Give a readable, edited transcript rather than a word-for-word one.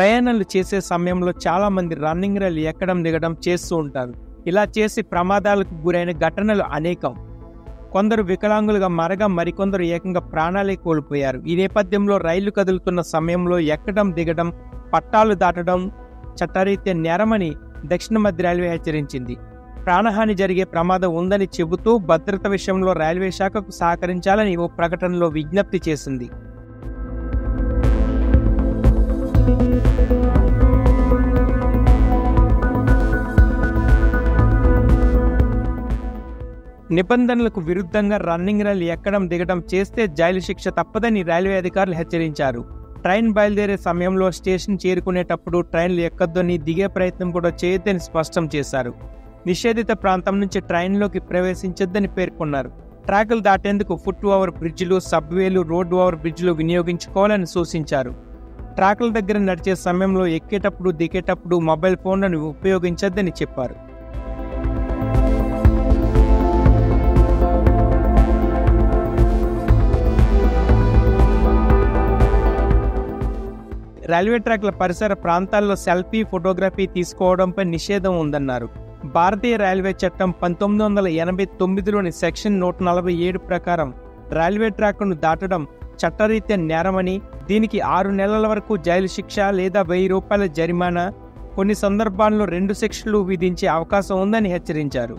ప్రయాణాలు చేసే సమయంలో చాలా మంది రన్నింగ్ రైలు ఎక్కడం దిగడం చేస్తూ ఉంటారు. ఇలా చేసి ప్రమాదాలకు గురైన ఘటనలు అనేకం. కొందరు వికలాంగులుగా మారగా మరికొందరు ఏకంగా ప్రాణాలే కోల్పోయారు. ఈ నేపథ్యంలో రైలు కదులుతున్న సమయంలో ఎక్కడం దిగడం, పట్టాలు దాటడం చట్టరీత్యా నేరమని దక్షిణ మధ్య రైల్వే హెచ్చరించింది. ప్రాణహాని జరిగే ప్రమాదం ఉందని చెబుతూ భద్రత విషయంలో రైల్వే శాఖకు సహకరించాలని ఓ ప్రకటనలో విజ్ఞప్తి చేసింది. నిబంధనలకు విరుద్ధంగా రన్నింగ్ రైలు ఎక్కడం దిగడం చేస్తే జైలు శిక్ష తప్పదని రైల్వే అధికారులు హెచ్చరించారు. ట్రైన్ బయలుదేరే సమయంలో స్టేషన్ చేరుకునేటప్పుడు ట్రైన్లు ఎక్కొద్దని, దిగే ప్రయత్నం కూడా చేయొద్దని స్పష్టం చేశారు. నిషేధిత ప్రాంతం నుంచి ట్రైన్లోకి ప్రవేశించొద్దని పేర్కొన్నారు. ట్రాకులు దాటేందుకు ఫుట్ ఓవర్ బ్రిడ్జిలు, సబ్వేలు, రోడ్ ఓవర్ బ్రిడ్జిలు వినియోగించుకోవాలని సూచించారు. ట్రాకుల దగ్గర నడిచే సమయంలో ఎక్కేటప్పుడు దిగేటప్పుడు మొబైల్ ఫోన్లను ఉపయోగించొద్దని చెప్పారు. రైల్వే ట్రాక్ల పరిసర ప్రాంతాల్లో సెల్ఫీ, ఫోటోగ్రఫీ తీసుకోవడంపై నిషేధం ఉందన్నారు. భారతీయ రైల్వే చట్టం 1989లోని సెక్షన్ 147 ప్రకారం రైల్వే ట్రాక్ను దాటడం చట్టరీత్యా నేరమని, దీనికి 6 నెలల వరకు జైలు శిక్ష లేదా ₹1000 జరిమానా, కొన్ని సందర్భాల్లో 2 శిక్షలు విధించే అవకాశం ఉందని హెచ్చరించారు.